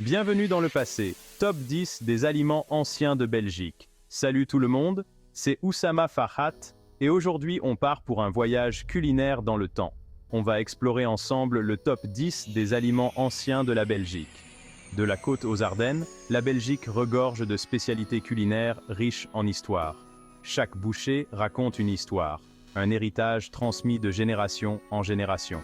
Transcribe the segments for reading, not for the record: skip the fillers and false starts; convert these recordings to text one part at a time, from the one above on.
Bienvenue dans le passé, top 10 des aliments anciens de Belgique. Salut tout le monde, c'est Oussama Farhat et aujourd'hui on part pour un voyage culinaire dans le temps. On va explorer ensemble le top 10 des aliments anciens de la Belgique. De la côte aux Ardennes, la Belgique regorge de spécialités culinaires riches en histoire. Chaque bouchée raconte une histoire, un héritage transmis de génération en génération.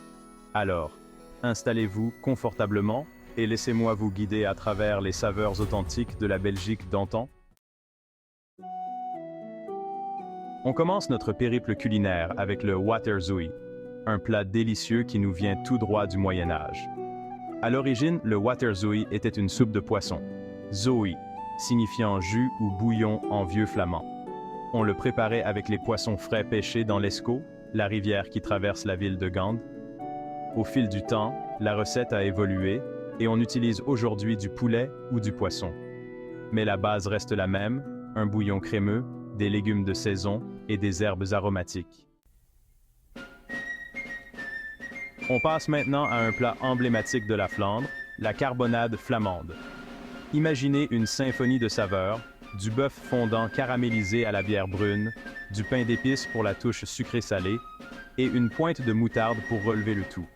Alors, installez-vous confortablement et laissez-moi vous guider à travers les saveurs authentiques de la Belgique d'antan. On commence notre périple culinaire avec le waterzooi, un plat délicieux qui nous vient tout droit du Moyen-Âge. À l'origine, le waterzooi était une soupe de poisson, zooi, signifiant jus ou bouillon en vieux flamand. On le préparait avec les poissons frais pêchés dans l'Escaut, la rivière qui traverse la ville de Gand. Au fil du temps, la recette a évolué et on utilise aujourd'hui du poulet ou du poisson. Mais la base reste la même, un bouillon crémeux, des légumes de saison et des herbes aromatiques. On passe maintenant à un plat emblématique de la Flandre, la carbonade flamande. Imaginez une symphonie de saveurs, du bœuf fondant caramélisé à la bière brune, du pain d'épices pour la touche sucrée-salée et une pointe de moutarde pour relever le tout.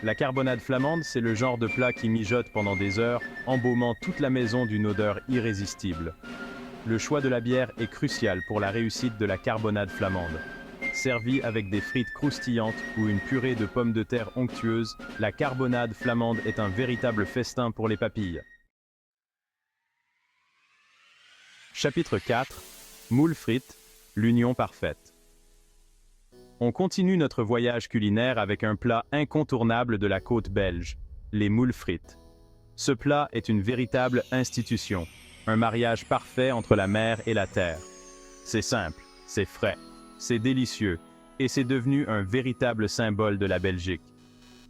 La carbonade flamande, c'est le genre de plat qui mijote pendant des heures, embaumant toute la maison d'une odeur irrésistible. Le choix de la bière est crucial pour la réussite de la carbonade flamande. Servie avec des frites croustillantes ou une purée de pommes de terre onctueuses, la carbonade flamande est un véritable festin pour les papilles. Chapitre 4. Moules frites, l'union parfaite. On continue notre voyage culinaire avec un plat incontournable de la côte belge, les moules frites. Ce plat est une véritable institution, un mariage parfait entre la mer et la terre. C'est simple, c'est frais, c'est délicieux, et c'est devenu un véritable symbole de la Belgique.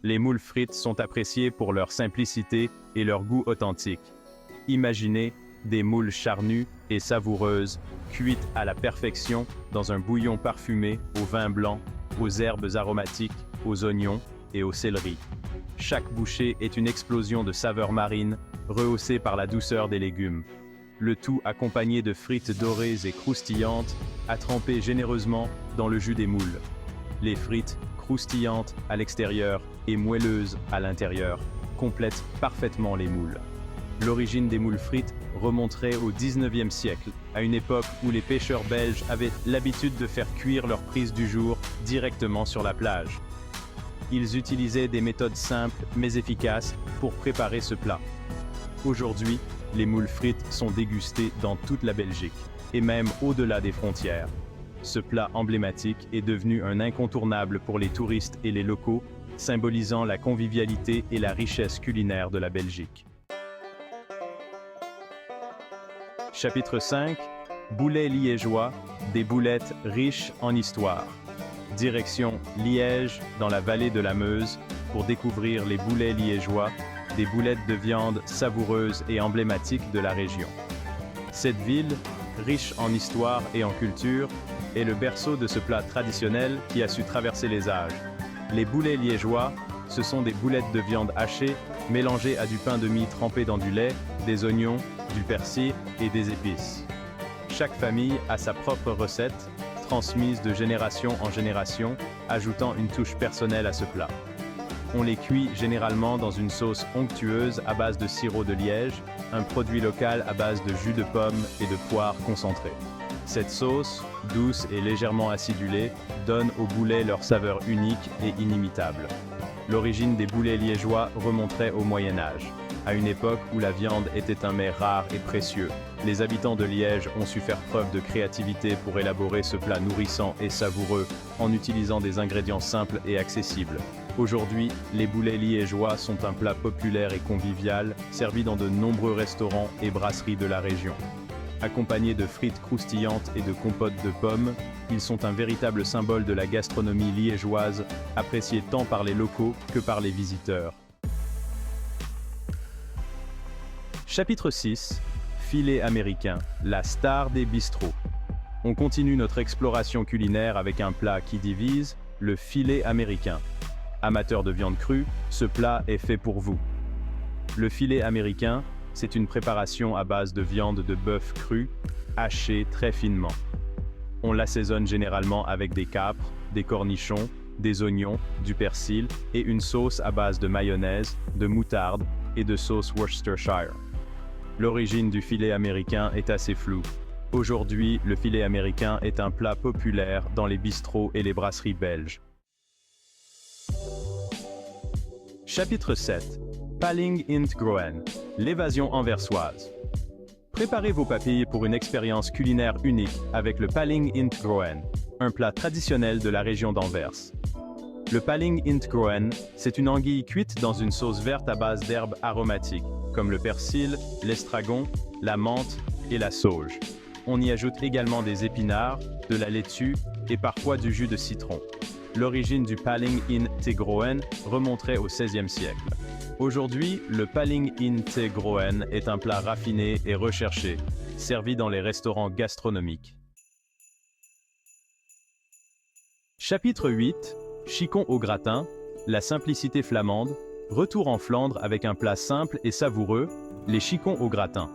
Les moules frites sont appréciées pour leur simplicité et leur goût authentique. Imaginez des moules charnues et savoureuses, cuites à la perfection dans un bouillon parfumé au vin blanc, aux herbes aromatiques, aux oignons et au céleri. Chaque bouchée est une explosion de saveurs marines, rehaussée par la douceur des légumes. Le tout accompagné de frites dorées et croustillantes, à tremper généreusement dans le jus des moules. Les frites, croustillantes à l'extérieur et moelleuses à l'intérieur, complètent parfaitement les moules. L'origine des moules frites remonterait au XIXe siècle, à une époque où les pêcheurs belges avaient l'habitude de faire cuire leur prise du jour directement sur la plage. Ils utilisaient des méthodes simples mais efficaces pour préparer ce plat. Aujourd'hui, les moules frites sont dégustées dans toute la Belgique, et même au-delà des frontières. Ce plat emblématique est devenu un incontournable pour les touristes et les locaux, symbolisant la convivialité et la richesse culinaire de la Belgique. Chapitre 5. Boulets liégeois, des boulettes riches en histoire. Direction Liège, dans la vallée de la Meuse, pour découvrir les boulets liégeois, des boulettes de viande savoureuses et emblématiques de la région. Cette ville, riche en histoire et en culture, est le berceau de ce plat traditionnel qui a su traverser les âges. Les boulets liégeois, ce sont des boulettes de viande hachées, mélangées à du pain de mie trempé dans du lait, des oignons, du persil et des épices. Chaque famille a sa propre recette, transmise de génération en génération, ajoutant une touche personnelle à ce plat. On les cuit généralement dans une sauce onctueuse à base de sirop de liège, un produit local à base de jus de pomme et de poire concentré. Cette sauce, douce et légèrement acidulée, donne aux boulets leur saveur unique et inimitable. L'origine des boulets liégeois remonterait au Moyen-Âge. À une époque où la viande était un mets rare et précieux, les habitants de Liège ont su faire preuve de créativité pour élaborer ce plat nourrissant et savoureux en utilisant des ingrédients simples et accessibles. Aujourd'hui, les boulets liégeois sont un plat populaire et convivial, servi dans de nombreux restaurants et brasseries de la région. Accompagnés de frites croustillantes et de compotes de pommes, ils sont un véritable symbole de la gastronomie liégeoise, apprécié tant par les locaux que par les visiteurs. Chapitre 6. Filet américain, la star des bistrots. On continue notre exploration culinaire avec un plat qui divise, le filet américain. Amateur de viande crue, ce plat est fait pour vous. Le filet américain, c'est une préparation à base de viande de bœuf crue, hachée très finement. On l'assaisonne généralement avec des capres, des cornichons, des oignons, du persil et une sauce à base de mayonnaise, de moutarde et de sauce Worcestershire. L'origine du filet américain est assez floue. Aujourd'hui, le filet américain est un plat populaire dans les bistrots et les brasseries belges. Chapitre 7. Palling int Groen, l'évasion anversoise. Préparez vos papilles pour une expérience culinaire unique avec le Palling int Groen, un plat traditionnel de la région d'Anvers. Le Palling int Groen, c'est une anguille cuite dans une sauce verte à base d'herbes aromatiques, comme le persil, l'estragon, la menthe et la sauge. On y ajoute également des épinards, de la laitue et parfois du jus de citron. L'origine du Palling int Groen remonterait au XVIe siècle. Aujourd'hui, le Palling int Groen est un plat raffiné et recherché, servi dans les restaurants gastronomiques. Chapitre 8. Chicon au gratin, la simplicité flamande, retour en Flandre avec un plat simple et savoureux, les chicons au gratin.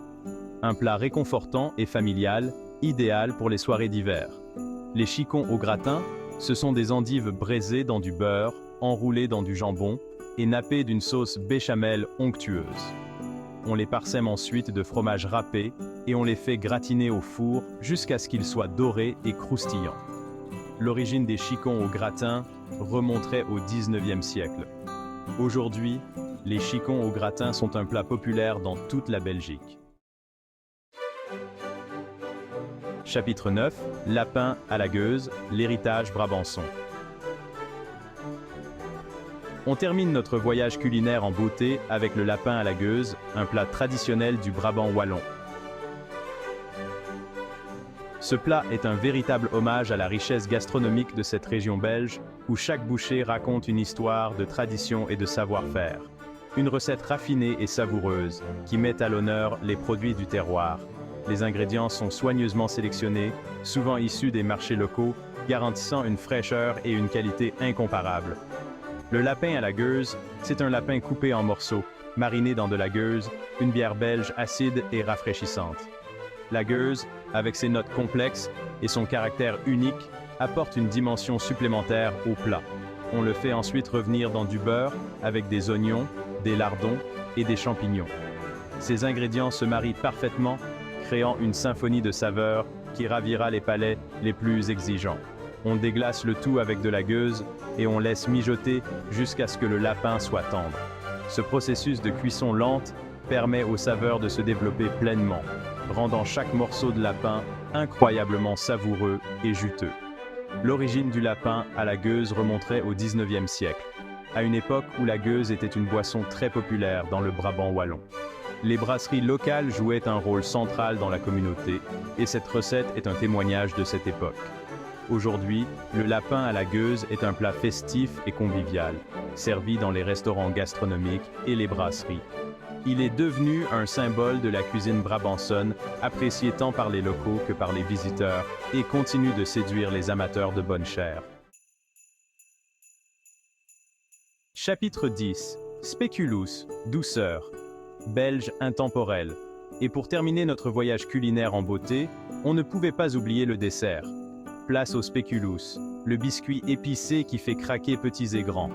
Un plat réconfortant et familial, idéal pour les soirées d'hiver. Les chicons au gratin, ce sont des endives braisées dans du beurre, enroulées dans du jambon et nappées d'une sauce béchamel onctueuse. On les parsème ensuite de fromage râpé et on les fait gratiner au four jusqu'à ce qu'ils soient dorés et croustillants. L'origine des chicons au gratin remonterait au XIXe siècle. Aujourd'hui, les chicons au gratin sont un plat populaire dans toute la Belgique. Chapitre 9. Lapin à la gueuse, l'héritage brabançon. On termine notre voyage culinaire en beauté avec le lapin à la gueuse, un plat traditionnel du Brabant wallon. Ce plat est un véritable hommage à la richesse gastronomique de cette région belge, où chaque bouchée raconte une histoire de tradition et de savoir-faire. Une recette raffinée et savoureuse, qui met à l'honneur les produits du terroir. Les ingrédients sont soigneusement sélectionnés, souvent issus des marchés locaux, garantissant une fraîcheur et une qualité incomparables. Le lapin à la gueuse, c'est un lapin coupé en morceaux, mariné dans de la gueuse, une bière belge acide et rafraîchissante. La gueuse, avec ses notes complexes et son caractère unique, apporte une dimension supplémentaire au plat. On le fait ensuite revenir dans du beurre avec des oignons, des lardons et des champignons. Ces ingrédients se marient parfaitement, créant une symphonie de saveurs qui ravira les palais les plus exigeants. On déglace le tout avec de la gueuse et on laisse mijoter jusqu'à ce que le lapin soit tendre. Ce processus de cuisson lente permet aux saveurs de se développer pleinement, rendant chaque morceau de lapin incroyablement savoureux et juteux. L'origine du lapin à la gueuse remonterait au XIXe siècle, à une époque où la gueuse était une boisson très populaire dans le Brabant wallon. Les brasseries locales jouaient un rôle central dans la communauté, et cette recette est un témoignage de cette époque. Aujourd'hui, le lapin à la gueuse est un plat festif et convivial, servi dans les restaurants gastronomiques et les brasseries. Il est devenu un symbole de la cuisine brabançonne, apprécié tant par les locaux que par les visiteurs, et continue de séduire les amateurs de bonne chair. Chapitre 10. Speculus, douceur. Belge intemporel. Et pour terminer notre voyage culinaire en beauté, on ne pouvait pas oublier le dessert. Place au speculus, le biscuit épicé qui fait craquer petits et grands.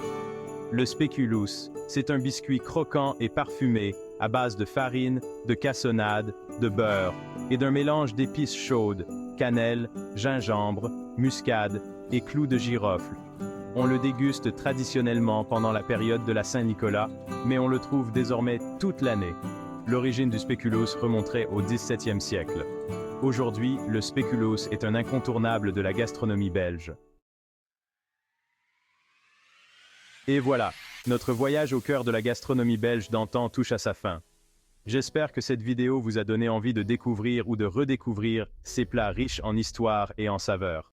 Le speculus, c'est un biscuit croquant et parfumé à base de farine, de cassonade, de beurre et d'un mélange d'épices chaudes, cannelle, gingembre, muscade et clous de girofle. On le déguste traditionnellement pendant la période de la Saint-Nicolas, mais on le trouve désormais toute l'année. L'origine du speculus remonterait au XVIIe siècle. Aujourd'hui, le speculus est un incontournable de la gastronomie belge. Et voilà, notre voyage au cœur de la gastronomie belge d'antan touche à sa fin. J'espère que cette vidéo vous a donné envie de découvrir ou de redécouvrir ces plats riches en histoire et en saveurs.